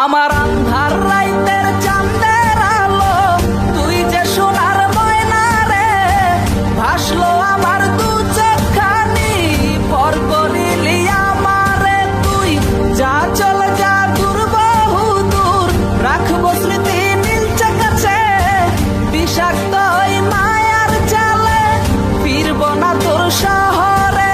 আমার আন্ধার রাইতের চাঁদের আলো, তুই যে সোনার ময়না রে, ভাসলো আমার দু চোখখানি, পর করিলি আমারে তুই। যা চলে যা দূর বহু দূর, রাখবো স্মৃতি নীলচে কাছে, বিষাক্ত ওই মায়ার জালে ফিরবো না তোর শহরে।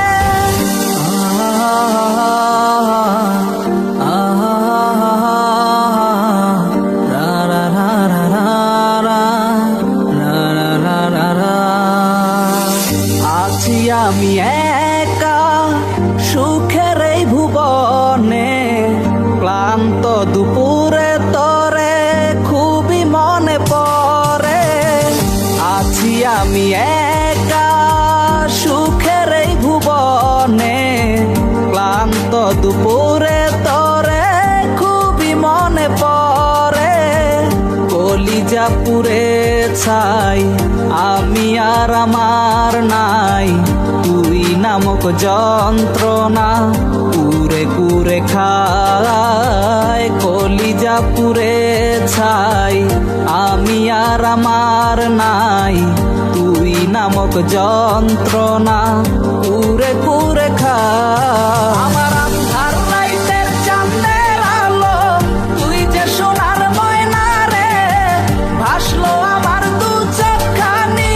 আমি একা সুখের এই ভুবনে, ক্লান্ত দুপুরে তরে খুবই মনে পড়ে। আছি আমি একা সুখের এই ভুবনে, ক্লান্ত দুপুরে তরে খুবই মনে পড়ে। কলিজা পুড়ে ছাই আমি আর আমার নাই, তুই নামক যন্ত্রণা কুরে কুরে খায়। কলিজা পুড়ে ছাই আমি আর আমার নাই, তুই নামক যন্ত্রণা কুরে কুরে খায়। আমার আন্ধার রাইতের চাঁদের আলো, তুই যে সোনার ময়না রে, ভাসলো আমার দু চোখখানি,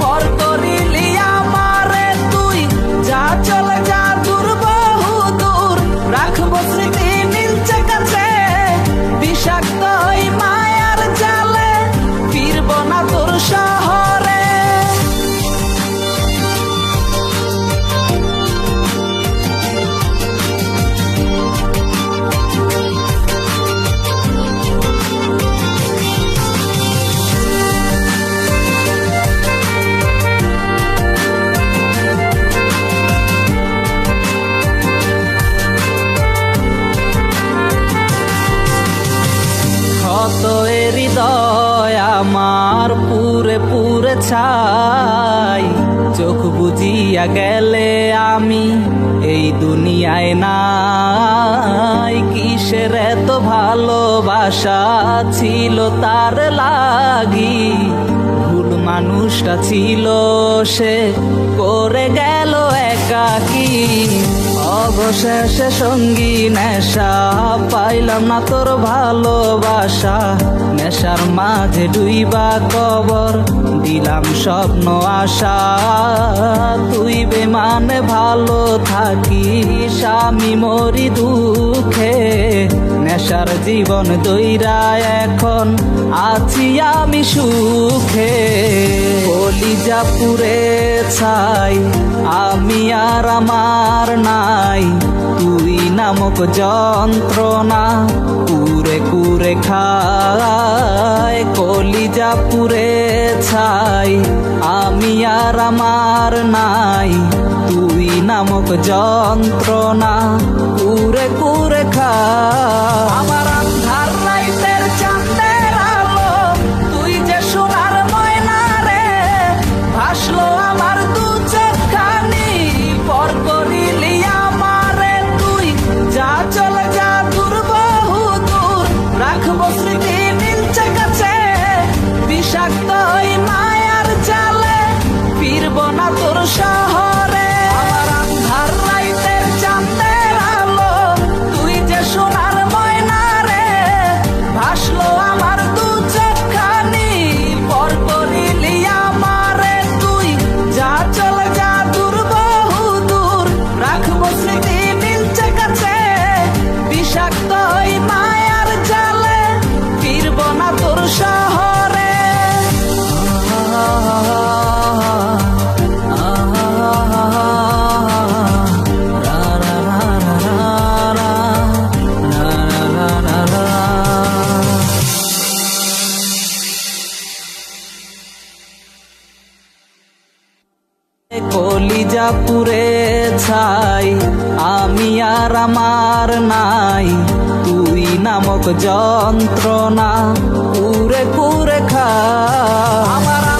পর করিলি আমারে তুই। যা চলে যা দূর বহু দূর, রাখবো স্মৃতি নীলচে কাছে, বিষাক্ত ওই মায়ার জালে ফিরবো না তোর শহরে। কত হৃদয় আমার পুরে পুরে ছাই, চোখ বুজিয়া গেলে আমি এই দুনিয়ায় নাই। কিসের এত ভালোবাসা ছিল তার লাগি, ভুল মানুষটা ছিল সে করে গেল একাকী। অবশেষে সঙ্গী নেশা পাইলাম না তোর ভালোবাসা, নেশার মাঝে ডুইবা কবর দিলাম স্বপ্ন আশা। তুই বেমানে ভালো থাকিস আমি মরি দুঃখে, নেশার জীবন দইরা এখন আছি আমি সুখে। কলিজা পুড়ে ছাই আমি আর আমার নাই, তুই নামক যন্ত্রণা কুরে কুরে খায়। কলিজা পুড়ে ছাই আমি আর আমার নাই, তুই নামক যন্ত্রণা কুরে কুরে খায়। আমার আন্ধার রাইতের চাঁদের আলো, তুই যে সোনার ময়না রে, ভাসলো আমার দু চোখখানি, পর করিলি আমারে তুই। যা চলে যা দূর বহু দূর, রাখবো স্মৃতি নীলচে কাছে, বিষাক্ত ওই মায়ার জালে ফিরবো না তোর শহরে। আমার আন্ধার রাইতের চাঁদের আলো, তুই যে সোনার ময়না রে, ভাসলো আমার দু চোখখানি, পর করিলি আমারে তুই। যা চলে যা দূর বহু দূর, রাখবো স্মৃতি নীলচে কাছে, বিষাক্ত ওই মায়ার জালে ফিরবো না তোর শহরে। কলিজা পুড়ে ছাই আমি আর আমার নাই, তুই নামক যন্ত্রণা কুরে কুরে খায়।